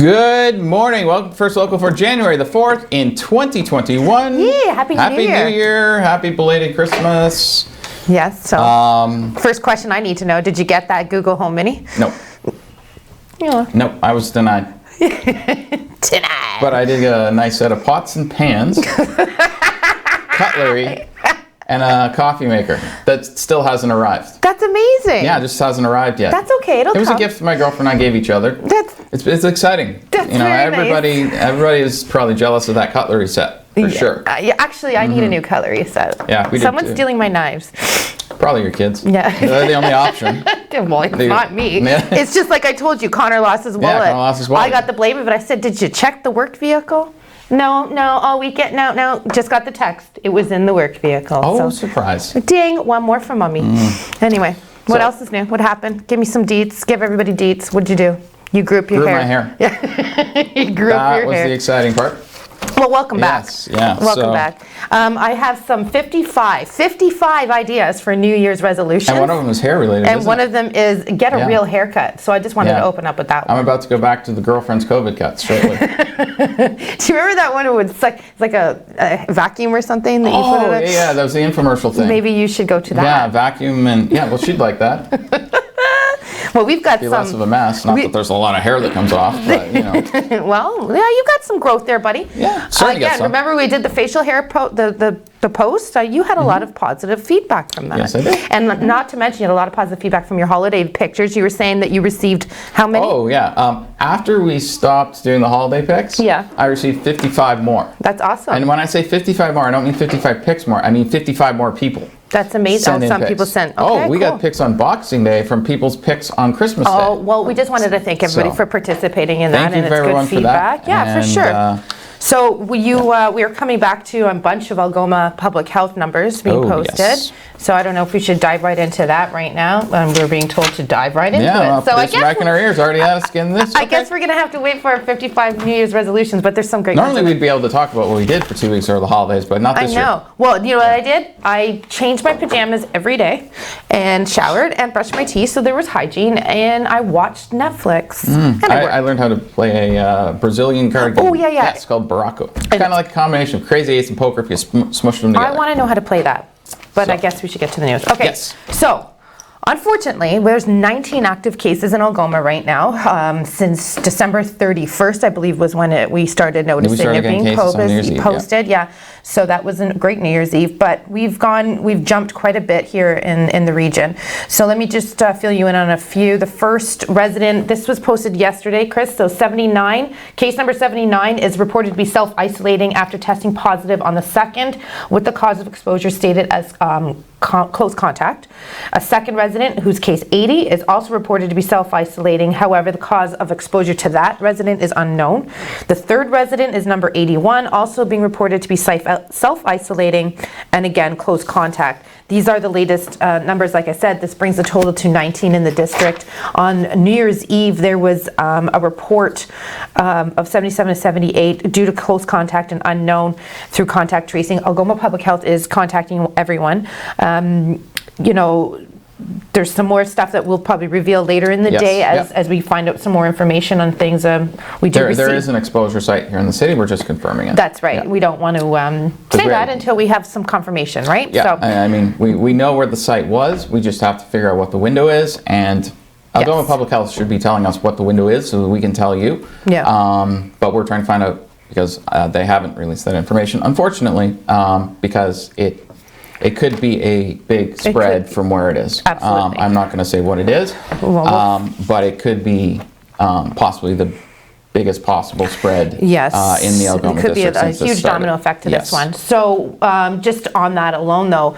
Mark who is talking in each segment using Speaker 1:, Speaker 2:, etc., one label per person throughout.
Speaker 1: Good morning. Welcome to First Local for January the 4th in 2021.
Speaker 2: Yeah, Happy New Year.
Speaker 1: Happy New Year. Happy belated Christmas.
Speaker 2: Yes, so first question I need to know, did you get that Google Home Mini?
Speaker 1: No.
Speaker 2: Yeah.
Speaker 1: Nope, I was denied.
Speaker 2: Denied.
Speaker 1: But I did get a nice set of pots and pans, cutlery, and a coffee maker that still hasn't arrived.
Speaker 2: That's amazing.
Speaker 1: Yeah, it just hasn't arrived yet.
Speaker 2: That's okay. It'll come.
Speaker 1: It was a gift my girlfriend and I gave each other. It's exciting.
Speaker 2: That's
Speaker 1: everybody is probably jealous of that cutlery set for sure.
Speaker 2: Yeah, actually, I need a new cutlery set.
Speaker 1: Yeah, we
Speaker 2: Someone's
Speaker 1: did too.
Speaker 2: stealing my knives.
Speaker 1: Probably your kids.
Speaker 2: Yeah.
Speaker 1: They're the only option.
Speaker 2: Well, it's not me.
Speaker 1: Yeah.
Speaker 2: It's just like I told you, Connor lost his wallet.
Speaker 1: Connor lost his wallet.
Speaker 2: I got the blame of it. I said, did you check the work vehicle? No, all weekend. No. Just got the text. It was in the work vehicle.
Speaker 1: Oh, surprise.
Speaker 2: Ding, one more from mommy. Anyway, what else is new? What happened? Give me some deets. Give everybody deets. What'd you do? You grew up your hair.
Speaker 1: Grew my hair.
Speaker 2: Yeah. You grew up your hair.
Speaker 1: That was the exciting part.
Speaker 2: Well, welcome back.
Speaker 1: Yes, yeah.
Speaker 2: Welcome back. I have some 55 ideas for New Year's resolutions.
Speaker 1: And one of them is hair related,
Speaker 2: And one of them is get a real haircut. So I just wanted to open up with that one.
Speaker 1: I'm about to go back to the girlfriend's COVID cut shortly.
Speaker 2: Do you remember that one? It was like a vacuum or something that you put it in?
Speaker 1: Yeah, that was the infomercial thing.
Speaker 2: Maybe you should go to that.
Speaker 1: Yeah, vacuum and well, she'd like that.
Speaker 2: Well, we've got
Speaker 1: be less of a mess. Not that there's a lot of hair that comes off, but
Speaker 2: Well, yeah, you've got some growth there, buddy.
Speaker 1: Yeah, certainly got
Speaker 2: Again,
Speaker 1: some.
Speaker 2: remember we did the facial hair the post? You had a lot of positive feedback from that.
Speaker 1: Yes, I did.
Speaker 2: And not to mention, you had a lot of positive feedback from your holiday pictures. You were saying that you received how many?
Speaker 1: Oh, yeah. After we stopped doing the holiday pics, I received 55 more.
Speaker 2: That's awesome.
Speaker 1: And when I say 55 more, I don't mean 55 pics more. I mean 55 more people.
Speaker 2: That's amazing. Some people sent. Okay,
Speaker 1: we got pics on Boxing Day from people's pics on Christmas Day.
Speaker 2: Oh, well, we just wanted to thank everybody for participating in that, and it's good feedback. Yeah, for sure. So we are coming back to a bunch of Algoma public health numbers being posted. Yes. So I don't know if we should dive right into that right now. We're being told to dive right into it. So I guess
Speaker 1: back in our ears already had us getting this.
Speaker 2: I guess we're going to have to wait for our 55 New Year's resolutions, but there's some great
Speaker 1: Normally we'd be able to talk about what we did for 2 weeks over the holidays, but not this year.
Speaker 2: I know. Well, you know what I did? I changed my pajamas every day and showered and brushed my teeth, so there was hygiene, and I watched Netflix. And
Speaker 1: I learned how to play a Brazilian card game.
Speaker 2: Oh, yeah.
Speaker 1: Yeah, it's called Barraco. Kind of like a combination of Crazy Eights and poker if you smush them together.
Speaker 2: I want to know how to play that. But I guess we should get to the news. Okay, so unfortunately, there's 19 active cases in Algoma right now. Since December 31st, I believe, was when we started noticing it being posted. Yeah, so that was a great New Year's Eve. But we've jumped quite a bit here in the region. So let me just fill you in on a few. The first resident, this was posted yesterday, Chris. So 79, case number 79 is reported to be self-isolating after testing positive on the 2nd, with the cause of exposure stated as close contact. A second resident, whose case 80, is also reported to be self-isolating. However, the cause of exposure to that resident is unknown. The third resident is number 81, also being reported to be self-isolating and again close contact. These are the latest numbers. Like I said, this brings the total to 19 in the district. On New Year's Eve, there was a report of 77 to 78 due to close contact and unknown through contact tracing. Algoma Public Health is contacting everyone. There's some more stuff that we'll probably reveal later in the day as we find out some more information on things. There
Speaker 1: is an exposure site here in the city. We're just confirming it.
Speaker 2: That's right. Yeah. We don't want to say that until we have some confirmation, right?
Speaker 1: Yeah. So, I mean, we know where the site was. We just have to figure out what the window is, and Algoma Public Health should be telling us what the window is so that we can tell you. Yeah. But we're trying to find out because they haven't released that information, unfortunately, because it could be a big spread from where it is.
Speaker 2: Absolutely.
Speaker 1: I'm not going to say what it is, but it could be possibly the biggest possible spread in the Algoma district.
Speaker 2: It could be a huge domino effect to this one. So just on that alone, though,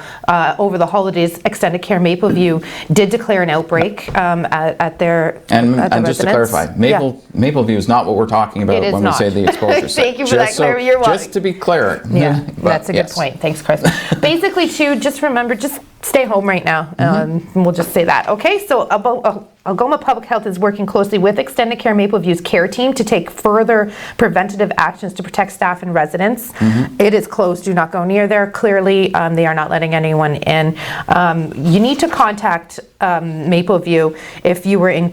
Speaker 2: over the holidays, Extended Care Mapleview did declare an outbreak at their
Speaker 1: And just to clarify, Mapleview is not what we're talking about when we say the exposure site.
Speaker 2: Thank you for that clarity. You're welcome.
Speaker 1: Just to be clear.
Speaker 2: Yeah, that's a good point. Thanks, Chris. Basically, too, just remember, just stay home right now. We'll just say that. Okay, so Algoma Public Health is working closely with Extended Care Mapleview's care team to take further preventative actions to protect staff and residents. It is closed. Do not go near there. Clearly, they are not letting anyone in. You need to contact Mapleview if you were in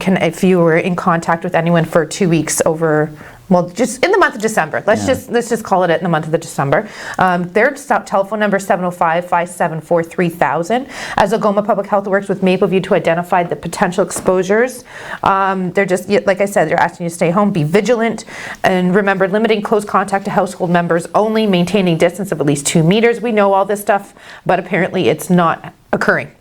Speaker 2: contact with anyone for 2 weeks over. Well, just in the month of December. Let's just call it in the month of December. Their telephone number is 705-574-3000. As Algoma Public Health works with Mapleview to identify the potential exposures, they're just, like I said, they're asking you to stay home, be vigilant, and remember, limiting close contact to household members only, maintaining distance of at least 2 meters. We know all this stuff, but apparently it's not occurring.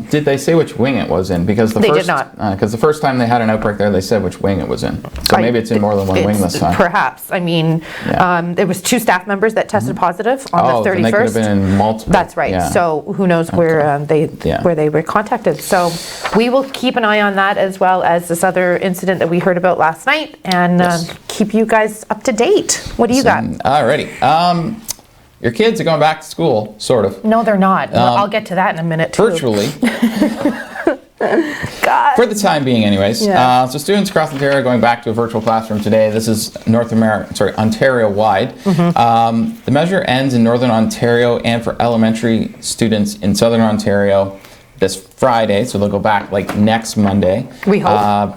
Speaker 1: Did they say which wing it was in? Because
Speaker 2: They did not.
Speaker 1: Because the first time they had an outbreak there, they said which wing it was in. So maybe it's in more than one wing this time.
Speaker 2: Perhaps. I mean, there was 2 staff members that tested positive on the 31st.
Speaker 1: Then they could have been in multiple.
Speaker 2: That's right.
Speaker 1: Yeah.
Speaker 2: So who knows where they were contacted. So we will keep an eye on that, as well as this other incident that we heard about last night, and keep you guys up to date. What do you got?
Speaker 1: Alrighty. Your kids are going back to school, sort of.
Speaker 2: No, they're not. I'll get to that in a minute, too.
Speaker 1: Virtually.
Speaker 2: God.
Speaker 1: For the time being, anyways.
Speaker 2: Yeah.
Speaker 1: So students across Ontario are going back to a virtual classroom today. This is Ontario-wide. The measure ends in Northern Ontario and for elementary students in Southern Ontario this Friday, so they'll go back like next Monday.
Speaker 2: We hope.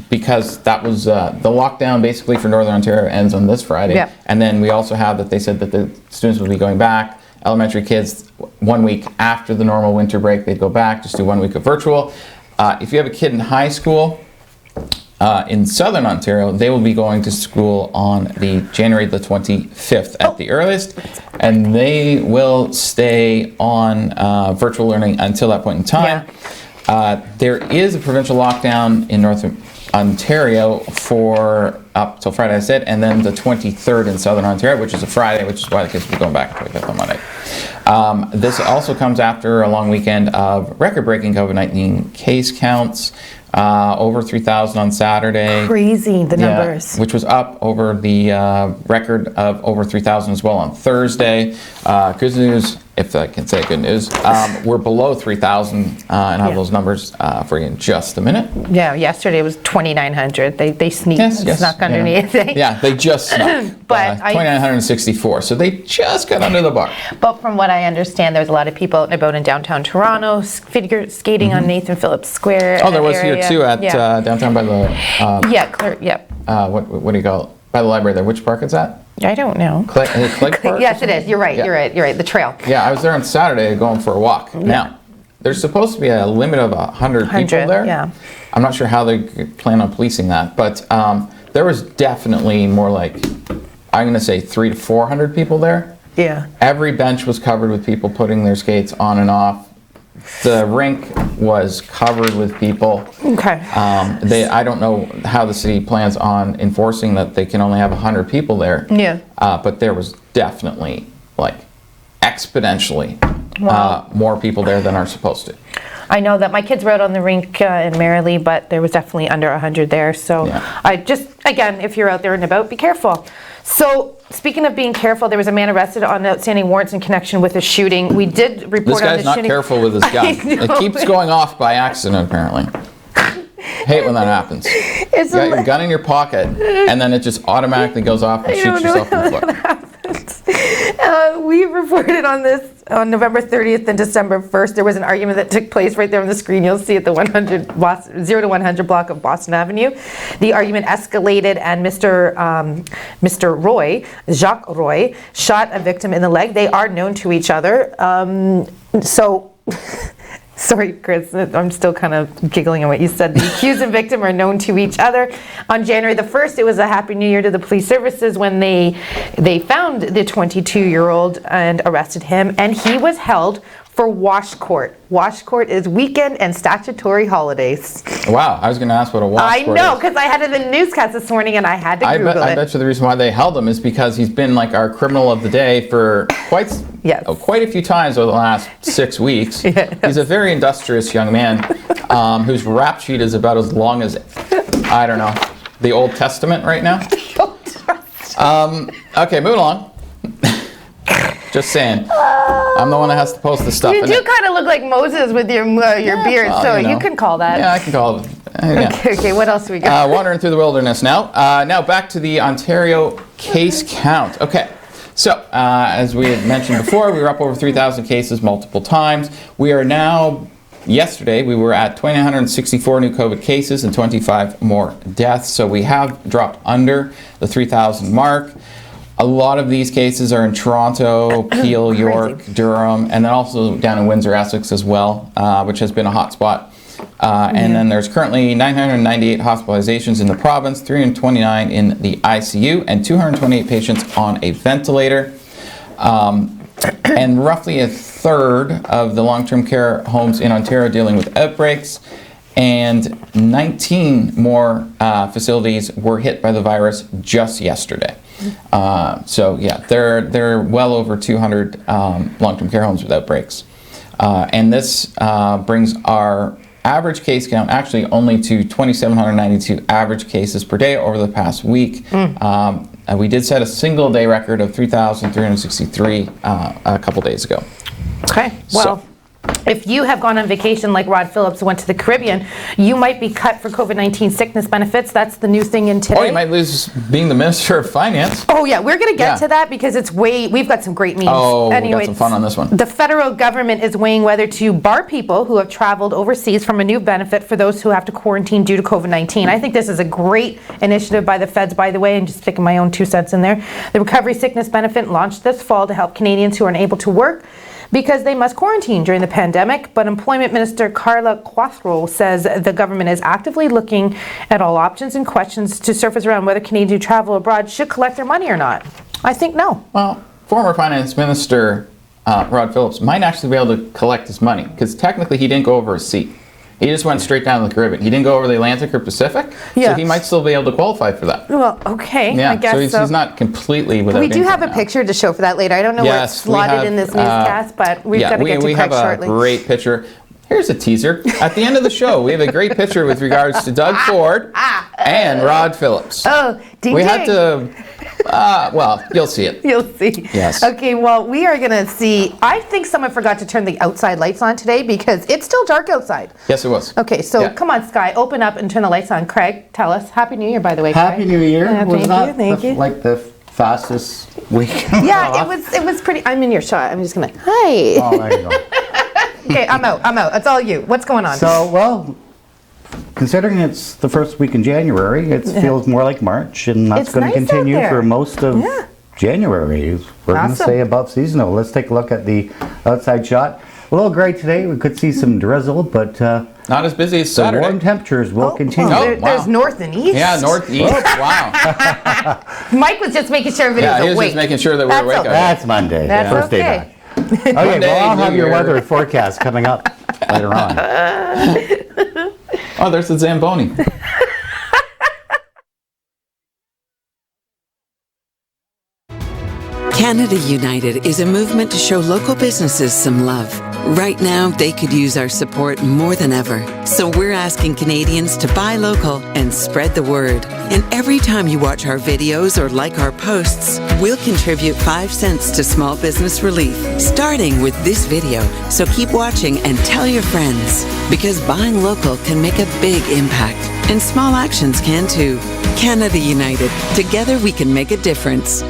Speaker 1: Because that was the lockdown basically for Northern Ontario ends on this Friday.
Speaker 2: Yep.
Speaker 1: And then we also have that they said that the students will be going back, elementary kids, 1 week after the normal winter break, they'd go back, just do 1 week of virtual. If you have a kid in high school, in Southern Ontario, they will be going to school on January the 25th at the earliest, and they will stay on virtual learning until that point in time. There is a provincial lockdown in Northern Ontario for up till Friday, I said, and then the 23rd in Southern Ontario, which is a Friday, which is why the kids will be going back to 25th on Monday. This also comes after a long weekend of record-breaking COVID-19 case counts. Over 3,000 on Saturday.
Speaker 2: Crazy, the numbers.
Speaker 1: Which was up over the record of over 3,000 as well on Thursday. Good news, if I can say good news, we're below 3,000 and I have those numbers for you in just a minute.
Speaker 2: Yeah, yesterday it was 2,900. They snuck underneath.
Speaker 1: Yeah, they just snuck.
Speaker 2: But
Speaker 1: 2,964, so they just got under the bar.
Speaker 2: But from what I understand, there's a lot of people out and about in downtown Toronto, figure skating on Nathan Phillips Square.
Speaker 1: Oh, there was here too at downtown by the... what do you call it? By the library there. Which park is that?
Speaker 2: I don't know.
Speaker 1: Clegg Park?
Speaker 2: Yes, it is. You're right. You're right. The trail.
Speaker 1: Yeah, I was there on Saturday going for a walk. Now, there's supposed to be a limit of 100 people there.
Speaker 2: Yeah.
Speaker 1: I'm not sure how they plan on policing that, but there was definitely more like, I'm going to say 300 to 400 people there.
Speaker 2: Yeah.
Speaker 1: Every bench was covered with people putting their skates on and off. The rink was covered with people.
Speaker 2: Okay.
Speaker 1: I don't know how the city plans on enforcing that they can only have 100 people there.
Speaker 2: Yeah.
Speaker 1: But there was definitely like exponentially more people there than are supposed to.
Speaker 2: I know that my kids were out on the rink in Merrily, but there was definitely under 100 there. So I just, again, if you're out there and about, be careful. So speaking of being careful, there was a man arrested on outstanding warrants in connection with a shooting. We did report on the shooting. This guy's not careful
Speaker 1: with his gun. It keeps going off by accident, apparently. Hate when that happens. You got your gun in your pocket, and then it just automatically goes off and shoots yourself in the foot.
Speaker 2: We reported on this on November 30th and December 1st. There was an argument that took place right there on the screen. You'll see at the 0 to 100 block of Boston Avenue. The argument escalated, and Mr. Roy, Jacques Roy, shot a victim in the leg. They are known to each other. Sorry, Chris, I'm still kind of giggling at what you said. The accused and victim are known to each other. On January the 1st, it was a Happy New Year to the police services when they found the 22-year-old and arrested him, and he was held for wash court. Wash court is weekend and statutory holidays.
Speaker 1: Wow, I was going to ask what a wash court is.
Speaker 2: I know, because I had it in the newscast this morning and I had to Google it.
Speaker 1: I bet you the reason why they held him is because he's been like our criminal of the day for quite a few times over the last 6 weeks. Yes. He's a very industrious young man whose rap sheet is about as long as, I don't know, the Old Testament right now.
Speaker 2: The Old Testament.
Speaker 1: Okay, moving along. Just saying. I'm the one that has to post the stuff.
Speaker 2: You do kind of look like Moses with your beard,
Speaker 1: well,
Speaker 2: so
Speaker 1: you know.
Speaker 2: you can call that.
Speaker 1: Yeah, I can call it. Yeah.
Speaker 2: Okay, what else we got?
Speaker 1: Wandering through the wilderness now. Now back to the Ontario case count. Okay, so as we had mentioned before, we were up over 3,000 cases multiple times. We are now, yesterday, we were at 2,964 new COVID cases and 25 more deaths. So we have dropped under the 3,000 mark. A lot of these cases are in Toronto, Peel, York, Durham, and then also down in Windsor, Essex as well, which has been a hot spot. And then there's currently 998 hospitalizations in the province, 329 in the ICU, and 228 patients on a ventilator. And roughly a third of the long-term care homes in Ontario dealing with outbreaks, and 19 more facilities were hit by the virus just yesterday. So yeah, there are well over 200 long-term care homes with outbreaks. And this brings our average case count actually only to 2,792 average cases per day over the past week. We did set a single day record of 3,363 a couple days ago.
Speaker 2: Okay, well. So, if you have gone on vacation like Rod Phillips went to the Caribbean, you might be cut for COVID-19 sickness benefits. That's the new thing in today.
Speaker 1: Or you might lose being the Minister of Finance.
Speaker 2: Oh yeah, we're going to get to that because we've got some great memes.
Speaker 1: Oh, anyway, we got some fun on this one.
Speaker 2: The federal government is weighing whether to bar people who have traveled overseas from a new benefit for those who have to quarantine due to COVID-19. I think this is a great initiative by the feds, by the way, and just sticking my own 2 cents in there. The Recovery Sickness Benefit launched this fall to help Canadians who are unable to work because they must quarantine during the pandemic, but Employment Minister Carla Quattro says the government is actively looking at all options and questions to surface around whether Canadians who travel abroad should collect their money or not. I think no.
Speaker 1: Well, former Finance Minister Rod Phillips might actually be able to collect his money, because technically he didn't go over a seat. He just went straight down to the Caribbean. He didn't go over the Atlantic or Pacific, so he might still be able to qualify for that.
Speaker 2: Well, okay,
Speaker 1: yeah,
Speaker 2: I guess
Speaker 1: so. He's not completely without
Speaker 2: We do have a
Speaker 1: now.
Speaker 2: picture to show for that later. I don't know where it's slotted in this newscast, but we've got to get to Craig shortly.
Speaker 1: We have a great picture. Here's a teaser. At the end of the show, we have a great picture with regards to Doug Ford and Rod Phillips.
Speaker 2: Oh, ding
Speaker 1: we had to... well, you'll see it.
Speaker 2: You'll see.
Speaker 1: Yes.
Speaker 2: Okay, well, we are going to see. I think someone forgot to turn the outside lights on today because it's still dark outside.
Speaker 1: Yes, it was.
Speaker 2: Okay, so come on, Sky, open up and turn the lights on. Craig, tell us. Happy New Year, by the way, Craig.
Speaker 3: Happy New Year.
Speaker 2: Thank you.
Speaker 3: Like the fastest week.
Speaker 2: Yeah, it was pretty. I'm in your shot. I'm just going to, hi.
Speaker 3: Oh, there you go.
Speaker 2: Okay, I'm out. It's all you. What's going on?
Speaker 3: So, well, considering it's the first week in January, it feels more like March, and that's going to continue for most of January. We're going to say above seasonal. Let's take a look at the outside shot. A little gray today. We could see some drizzle, but
Speaker 1: not as busy as Saturday.
Speaker 3: The warm temperatures will continue.
Speaker 2: There's north and east.
Speaker 1: Yeah, north, east. Wow.
Speaker 2: Mike was just making sure everybody was awake.
Speaker 1: He was just making sure that we were awake.
Speaker 2: Okay.
Speaker 3: That's Monday.
Speaker 2: That's
Speaker 3: first day back. Okay, well, I'll have your weather forecast coming up later on.
Speaker 1: Oh, there's the Zamboni.
Speaker 4: Canada United is a movement to show local businesses some love. Right now, they could use our support more than ever. So we're asking Canadians to buy local and spread the word. And every time you watch our videos or like our posts, we'll contribute 5 cents to small business relief, starting with this video. So keep watching and tell your friends, because buying local can make a big impact. And small actions can too. Canada United. Together we can make a difference.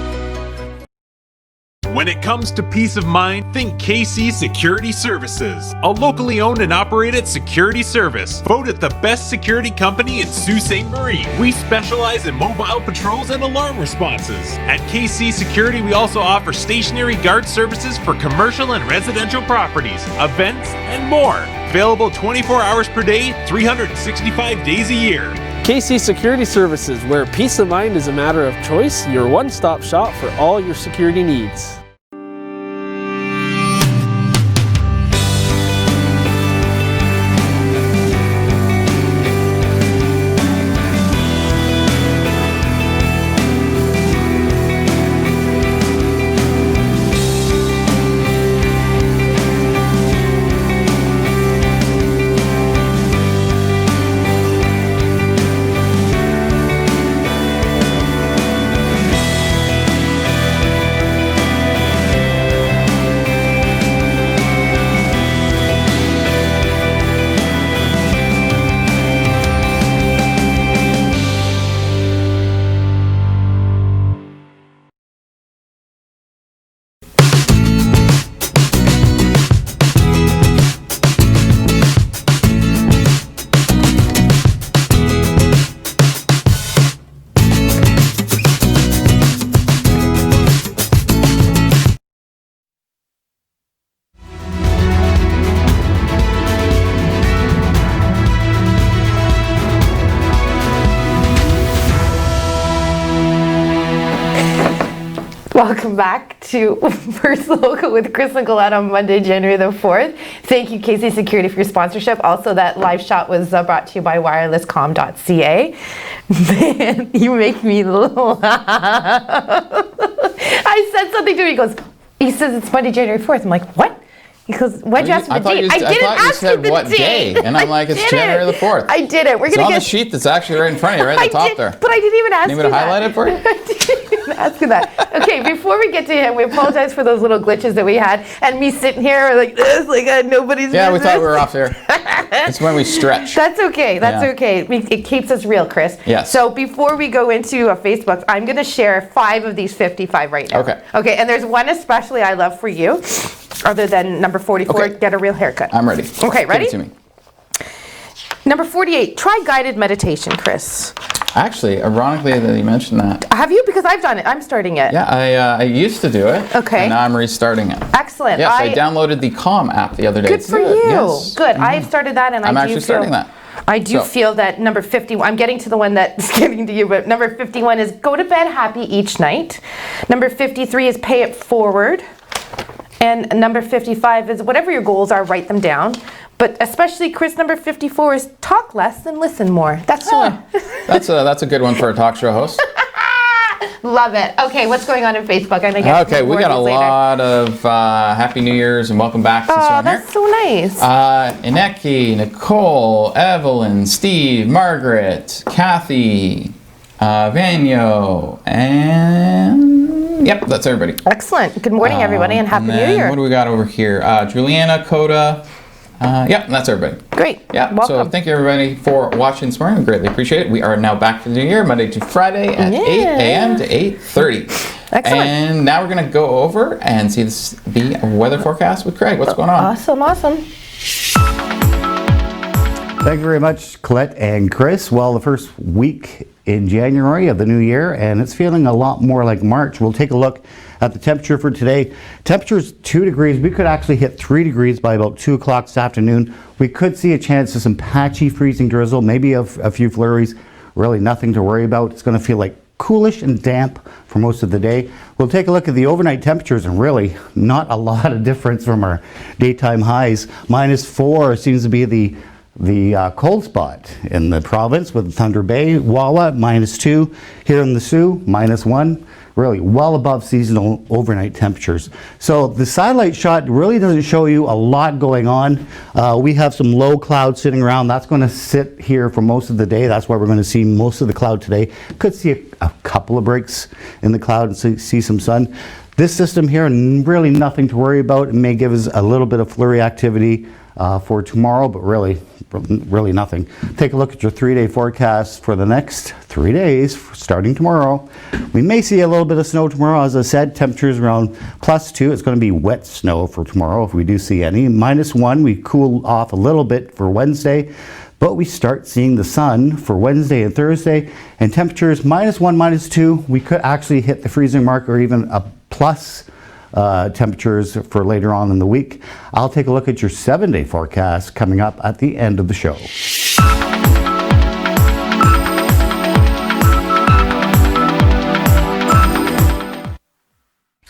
Speaker 5: When it comes to peace of mind, think KC Security Services, a locally owned and operated security service. Voted the best security company in Sault Ste. Marie. We specialize in mobile patrols and alarm responses. At KC Security, we also offer stationary guard services for commercial and residential properties, events, and more. Available 24 hours per day, 365 days a year.
Speaker 6: KC Security Services, where peace of mind is a matter of choice, your one-stop shop for all your security needs.
Speaker 2: welcome back to First Local with Chris and Colette on Monday, January the 4th. Thank you, KC Security, for your sponsorship. Also, that live shot was brought to you by wirelesscom.ca. Man, you make me laugh. I said something to him. He says it's Monday, January 4th. I'm like, what? Because why'd you ask me the date? I didn't ask you the
Speaker 1: what
Speaker 2: date.
Speaker 1: Day, and I'm like, it's January the 4th.
Speaker 2: I did it.
Speaker 1: It's on the sheet that's actually right in front of you, right at the top there.
Speaker 2: But I didn't even ask you that.
Speaker 1: Need me to highlight it for you?
Speaker 2: I didn't even ask you that. Okay, before we get to him, we apologize for those little glitches that we had, and me sitting here like this, like nobody's business.
Speaker 1: Yeah, we thought we were off there. It's when we stretch.
Speaker 2: That's okay. That's okay. It keeps us real, Chris.
Speaker 1: Yes.
Speaker 2: So before we go into Facebook, I'm going to share 5 of these 55 right now.
Speaker 1: Okay.
Speaker 2: Okay, and there's one especially I love for you, other than number 44,
Speaker 1: Okay.
Speaker 2: get a real haircut.
Speaker 1: I'm ready.
Speaker 2: Okay, ready?
Speaker 1: Give it to me.
Speaker 2: Number 48, try guided meditation, Chris.
Speaker 1: Actually, ironically that you mentioned that.
Speaker 2: Have you? Because I've done it. I'm starting it.
Speaker 1: Yeah, I used to do it.
Speaker 2: Okay.
Speaker 1: And now I'm restarting it.
Speaker 2: Excellent.
Speaker 1: Yes, I downloaded the Calm app the other day.
Speaker 2: Good for you.
Speaker 1: Yes.
Speaker 2: Good. I've started that, and
Speaker 1: I'm
Speaker 2: I do
Speaker 1: actually
Speaker 2: feel
Speaker 1: starting that.
Speaker 2: I do feel that number 51, I'm getting to the one that's getting to you, but number 51 is go to bed happy each night. Number 53 is pay it forward. And number 55 is whatever your goals are, write them down. But especially, Chris, number 54 is talk less and listen more. That's the one.
Speaker 1: That's a good one for a talk show host.
Speaker 2: Love it. Okay, what's going on in Facebook?
Speaker 1: Okay, we got a lot of Happy New Year's and welcome back.
Speaker 2: Oh, that's so nice.
Speaker 1: Ineki, Nicole, Evelyn, Steve, Margaret, Kathy, Vanyo, and yep, that's everybody.
Speaker 2: Excellent. Good morning, everybody, and Happy New Year.
Speaker 1: What do we got over here? Juliana, Coda. Yep, that's everybody.
Speaker 2: Great.
Speaker 1: Yeah,
Speaker 2: welcome.
Speaker 1: So thank you everybody for watching this morning. We greatly appreciate it. We are now back for the new year, Monday to Friday at 8 a.m. to 8:30.
Speaker 2: Excellent.
Speaker 1: And now we're going to go over and see the weather forecast with Craig. What's going on?
Speaker 2: Awesome.
Speaker 3: Thank you very much, Colette and Chris. Well, the first week in January of the new year, and it's feeling a lot more like March. We'll take a look at the temperature for today. Temperature is 2 degrees. We could actually hit 3 degrees by about 2 o'clock this afternoon. We could see a chance of some patchy freezing drizzle, maybe a few flurries. Really nothing to worry about. It's going to feel like coolish and damp for most of the day. We'll take a look at the overnight temperatures, and really not a lot of difference from our daytime highs. -4 seems to be the cold spot in the province with Thunder Bay. Wawa, -2. Here in the Sioux, -1. Really well above seasonal overnight temperatures. So the satellite shot really doesn't show you a lot going on. We have some low clouds sitting around. That's going to sit here for most of the day. That's why we're going to see most of the cloud today. Could see a couple of breaks in the cloud and see some sun. This system here, really nothing to worry about. It may give us a little bit of flurry activity for tomorrow, but really nothing. Take a look at your 3-day forecast for the next 3 days, starting tomorrow. We may see a little bit of snow tomorrow. As I said, temperatures around +2. It's going to be wet snow for tomorrow if we do see any. -1, we cool off a little bit for Wednesday, but we start seeing the sun for Wednesday and Thursday, and temperatures -1, -2. We could actually hit the freezing mark or even a plus temperatures for later on in the week. I'll take a look at your 7-day forecast coming up at the end of the show.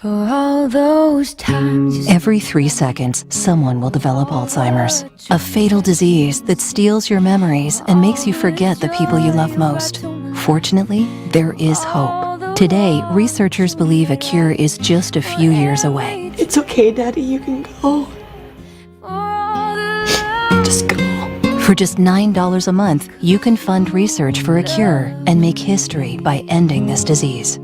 Speaker 7: For all those times.
Speaker 8: Every 3 seconds, someone will develop Alzheimer's, a fatal disease that steals your memories and makes you forget the people you love most. Fortunately, there is hope. Today, researchers believe a cure is just a few years away.
Speaker 9: It's okay, Daddy, you can go.
Speaker 8: Just go. For just $9 a month, you can fund research for a cure and make history by ending this disease.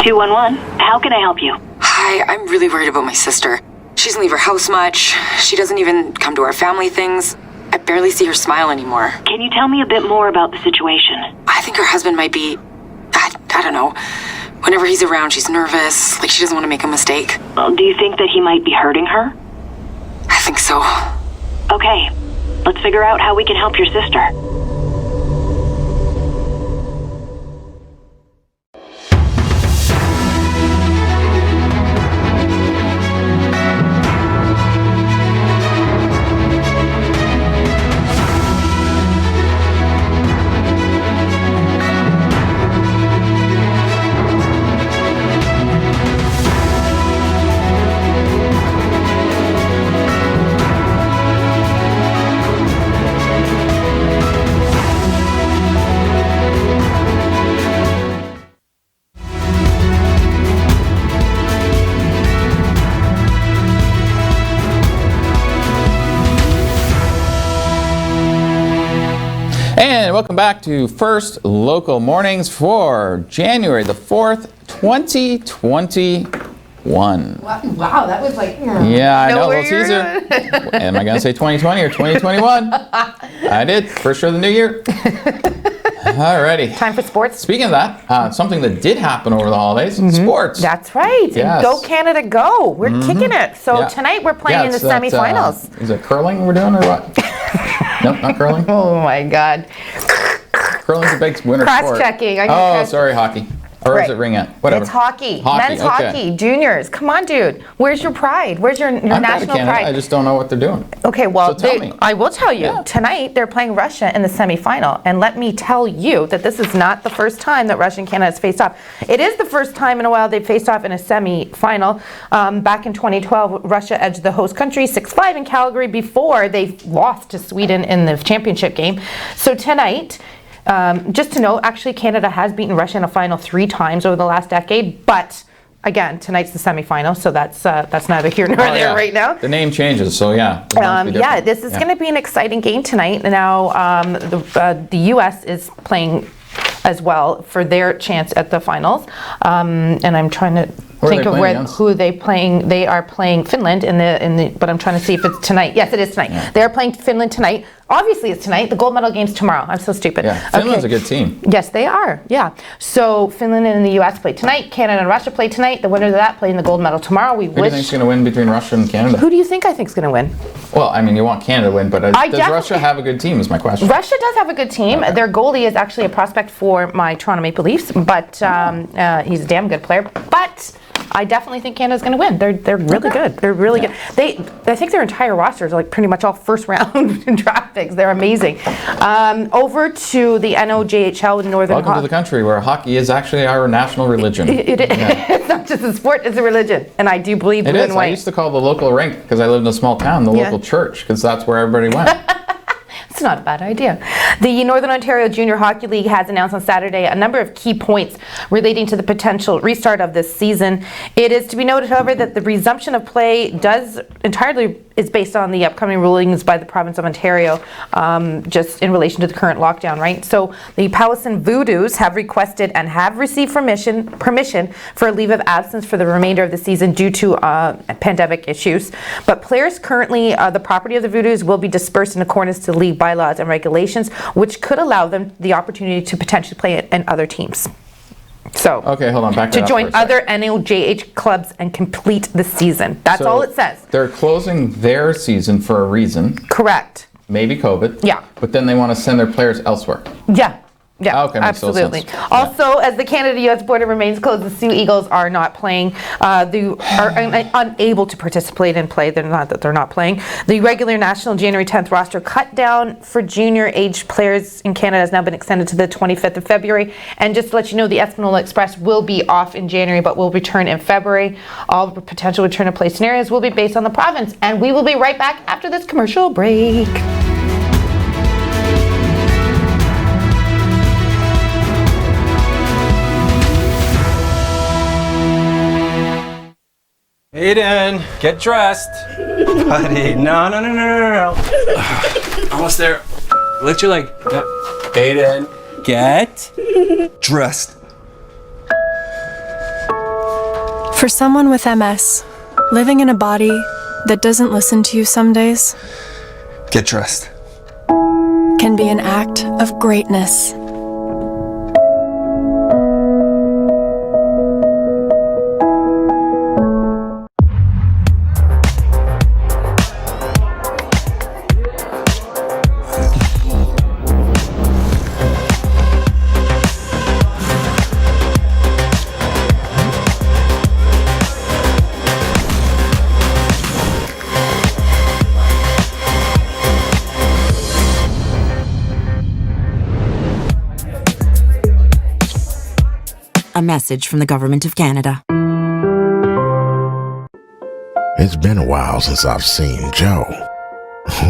Speaker 10: 211, how can I help you?
Speaker 9: Hi, I'm really worried about my sister. She doesn't leave her house much. She doesn't even come to our family things. I barely see her smile anymore.
Speaker 10: Can you tell me a bit more about the situation?
Speaker 9: I think her husband might be... I don't know. Whenever he's around, she's nervous, like she doesn't want to make a mistake.
Speaker 10: Do you think that he might be hurting her?
Speaker 9: I think so.
Speaker 10: Okay, let's figure out how we can help your sister.
Speaker 1: welcome back to First Local Mornings for January the 4th, 2021.
Speaker 2: Wow, that was like...
Speaker 1: Yeah, I know, a little teaser. Am I going to say 2020 or 2021? I did. First show of the new year. Alrighty.
Speaker 2: Time for sports.
Speaker 1: Speaking of that, something that did happen over the holidays, sports.
Speaker 2: That's right.
Speaker 1: Yes.
Speaker 2: Go Canada, go. We're kicking it. So tonight we're playing in the semifinals.
Speaker 1: Is it curling we're doing or what? Nope, not curling.
Speaker 2: Oh my God.
Speaker 1: Curling's a big winter sport.
Speaker 2: Cross-checking.
Speaker 1: Sorry, hockey. Or is it ringette? Whatever.
Speaker 2: It's hockey. Men's hockey. Juniors. Come on, dude. Where's your pride? Where's your national pride?
Speaker 1: I just don't know what they're doing.
Speaker 2: Okay, well,
Speaker 1: so tell me.
Speaker 2: I will tell you. Yeah. Tonight, they're playing Russia in the semifinal. And let me tell you that this is not the first time that Russia and Canada has faced off. It is the first time in a while they've faced off in a semifinal. Back in 2012, Russia edged the host country 6-5 in Calgary before they lost to Sweden in the championship game. So tonight... just to know, actually, Canada has beaten Russia in a final 3 times over the last decade. But again, tonight's the semifinal, so that's neither here nor there right now.
Speaker 1: The name changes, so yeah.
Speaker 2: This is going to be an exciting game tonight. Now, the U.S. is playing as well for their chance at the finals, and I'm trying to think of who they playing. They are playing Finland but I'm trying to see if it's tonight. Yes, it is tonight. Yeah. They are playing Finland tonight. Obviously, it's tonight. The gold medal game's tomorrow. I'm so stupid.
Speaker 1: Yeah, Finland's a good team.
Speaker 2: Yes, they are. Yeah. So Finland and the U.S. play tonight. Canada and Russia play tonight. The winners of that play in the gold medal tomorrow.
Speaker 1: Who do you think's going to win between Russia and Canada?
Speaker 2: Who do you think I think's going to win?
Speaker 1: Well, I mean, you want Canada to win, but does Russia have a good team? Is my question.
Speaker 2: Russia does have a good team. Okay. Their goalie is actually a prospect for my Toronto Maple Leafs, but he's a damn good player. But I definitely think Canada's going to win. They're really good. They're really good. I think their entire roster is like pretty much all first round draft picks. They're amazing. Over to the NOJHL in Northern.
Speaker 1: Welcome to the country where hockey is actually our national religion.
Speaker 2: It's not just a sport; it's a religion, and I do believe blue and white.
Speaker 1: I used to call the local rink because I lived in a small town, the local church, because that's where everybody went.
Speaker 2: It's not a bad idea. The Northern Ontario Junior Hockey League has announced on Saturday a number of key points relating to the potential restart of this season. It is to be noted, however, that the resumption of play is based on the upcoming rulings by the province of Ontario, just in relation to the current lockdown, right? So the Powassan Voodoos have requested and have received permission for a leave of absence for the remainder of the season due to pandemic issues. But players currently the property of the Voodoos will be dispersed in accordance to league bylaws and regulations, which could allow them the opportunity to potentially play in other teams. So,
Speaker 1: okay, hold on, back
Speaker 2: to join other NOJH clubs and complete the season. That's all it says.
Speaker 1: They're closing their season for a reason.
Speaker 2: Correct.
Speaker 1: Maybe COVID.
Speaker 2: Yeah.
Speaker 1: But then they want to send their players elsewhere.
Speaker 2: Yeah. Yeah,
Speaker 1: okay,
Speaker 2: absolutely. Also, as the Canada-U.S. border remains closed, the Sioux Eagles are not playing. They are unable to participate in play. They're not playing. The regular national January 10th roster cut down for junior-aged players in Canada has now been extended to the 25th of February. And just to let you know, the Espanola Express will be off in January, but will return in February. All potential return of play scenarios will be based on the province. And we will be right back after this commercial break.
Speaker 11: Aiden, get dressed. Buddy, no. Almost there. Lift your leg. Yeah. Aiden, get dressed.
Speaker 12: For someone with MS, living in a body that doesn't listen to you some days,
Speaker 11: get dressed,
Speaker 12: can be an act of greatness.
Speaker 13: A message from the Government of Canada.
Speaker 14: It's been a while since I've seen Joe.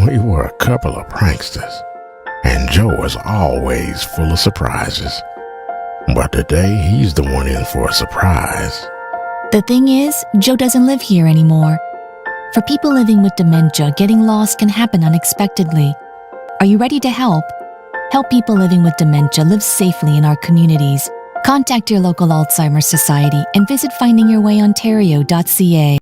Speaker 14: We were a couple of pranksters, and Joe was always full of surprises. But today, he's the one in for a surprise.
Speaker 15: The thing is, Joe doesn't live here anymore. For people living with dementia, getting lost can happen unexpectedly. Are you ready to help? Help people living with dementia live safely in our communities. Contact your local Alzheimer's Society and visit findingyourwayontario.ca.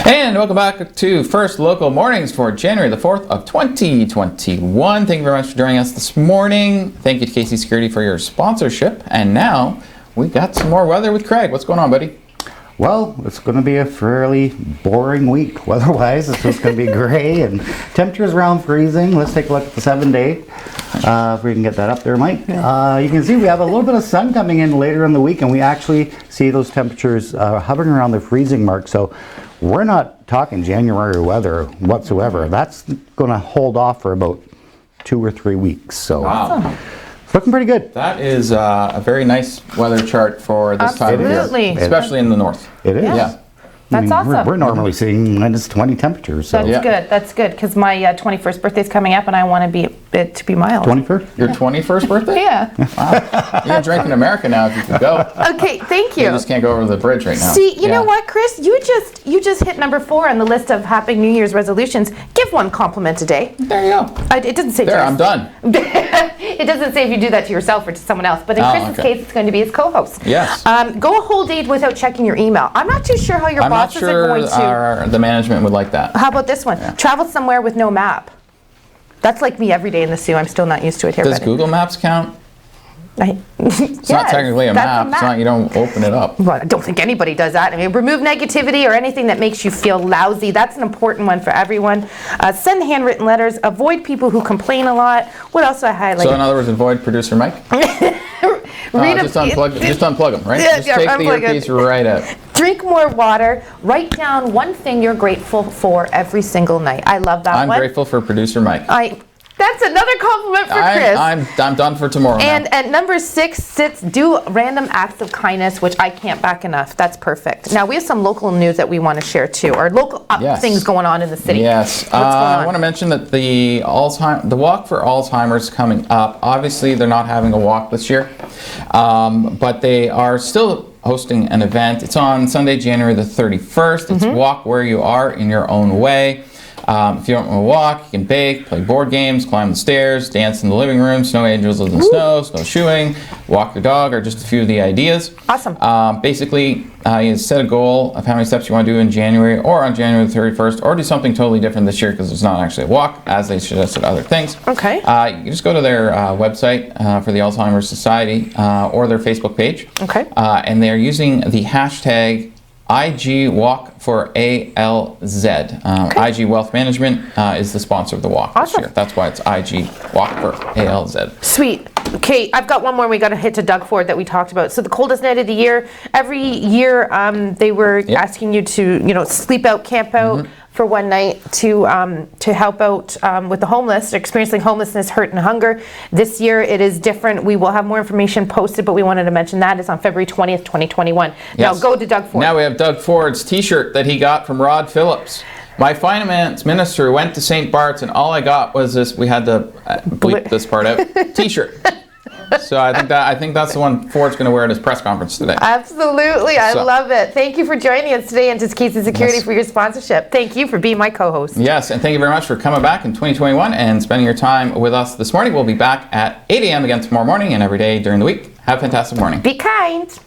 Speaker 1: And welcome back to First Local Mornings for January the 4th of 2021. Thank you very much for joining us this morning. Thank you to KC Security for your sponsorship. And now we got some more weather with Craig. What's going on, buddy?
Speaker 3: Well, it's going to be a fairly boring week weather-wise. It's just going to be gray and temperatures around freezing. Let's take a look at the 7-day. If we can get that up there, Mike. You can see we have a little bit of sun coming in later in the week, and we actually see those temperatures hovering around the freezing mark. So we're not talking January weather whatsoever. That's going to hold off for about 2 or 3 weeks. So
Speaker 1: wow.
Speaker 3: It's looking pretty good.
Speaker 1: That is a very nice weather chart for this time of year, especially in the north.
Speaker 3: It is.
Speaker 1: Yeah.
Speaker 2: That's awesome.
Speaker 3: We're normally seeing minus 20 temperatures. So.
Speaker 2: That's good. That's good because my 21st birthday is coming up, and I want it to be mild.
Speaker 3: 21st?
Speaker 1: Your 21st birthday?
Speaker 2: Yeah.
Speaker 1: Wow. You're drinking America now if you could go.
Speaker 2: Okay, thank you.
Speaker 1: You just can't go over the bridge right now.
Speaker 2: See, you know what, Chris? You just hit number 4 on the list of happy New Year's resolutions. Give one compliment a day.
Speaker 1: There you go.
Speaker 2: It doesn't say.
Speaker 1: There, I'm done.
Speaker 2: It doesn't say if you do that to yourself or to someone else, but in Chris's case, it's going to be his co-host.
Speaker 1: Yes.
Speaker 2: Go a whole day without checking your email. I'm not too sure how your bosses are going to.
Speaker 1: The management would like that.
Speaker 2: How about this one? Yeah. Travel somewhere with no map. That's like me every day in the Sioux. I'm still not used to it here.
Speaker 1: Does Google Maps count?
Speaker 2: It's
Speaker 1: not technically a map. It's not, you don't open it up.
Speaker 2: Well, I don't think anybody does that. I mean, remove negativity or anything that makes you feel lousy. That's an important one for everyone. Send handwritten letters. Avoid people who complain a lot. What else do I highlight?
Speaker 1: So in other words, avoid producer Mike? Just unplug them, right?
Speaker 2: Yeah,
Speaker 1: just take the earpiece right out.
Speaker 2: Drink more water. Write down one thing you're grateful for every single night. I love that one.
Speaker 1: I'm grateful for producer Mike.
Speaker 2: That's another compliment for Chris.
Speaker 1: I'm done for tomorrow.
Speaker 2: And
Speaker 1: now.
Speaker 2: at number 6, do random acts of kindness, which I can't back enough. That's perfect. Now we have some local news that we want to share too, or local things going on in the city.
Speaker 1: Yes.
Speaker 2: What's going on?
Speaker 1: I want to mention that the Walk for Alzheimer's coming up. Obviously, they're not having a walk this year, but they are still hosting an event. It's on Sunday, January the 31st. It's Walk Where You Are in Your Own Way. If you don't want to walk, you can bake, play board games, climb the stairs, dance in the living room, snow angels in the snow, snowshoeing, walk your dog are just a few of the ideas.
Speaker 2: Awesome.
Speaker 1: Basically, you set a goal of how many steps you want to do in January or on January the 31st, or do something totally different this year because it's not actually a walk, as they suggested other things.
Speaker 2: Okay.
Speaker 1: You just go to their website for the Alzheimer's Society or their Facebook page.
Speaker 2: Okay.
Speaker 1: And they're using the hashtag IG Walk for ALZ. IG Wealth Management is the sponsor of the walk this year. That's why it's IG Walk for ALZ.
Speaker 2: Sweet. Okay, I've got one more we got to hit to Doug Ford that we talked about. So the coldest night of the year. Every year they were asking you to, sleep out, camp out for one night to help out with the homeless, experiencing homelessness, hurt, and hunger. This year it is different. We will have more information posted, but we wanted to mention that. It's on February 20th, 2021. Yes. Now go to Doug Ford.
Speaker 1: Now we have Doug Ford's t-shirt that he got from Rod Phillips. My finance minister went to St. Bart's and all I got was this, we had to bleep this part out, t-shirt. So I think that's the one Ford's going to wear at his press conference today.
Speaker 2: Absolutely. I love it. Thank you for joining us today and to KC Security for your sponsorship. Thank you for being my co-host.
Speaker 1: Yes, and thank you very much for coming back in 2021 and spending your time with us this morning. We'll be back at 8 a.m. again tomorrow morning and every day during the week. Have a fantastic morning.
Speaker 2: Be kind.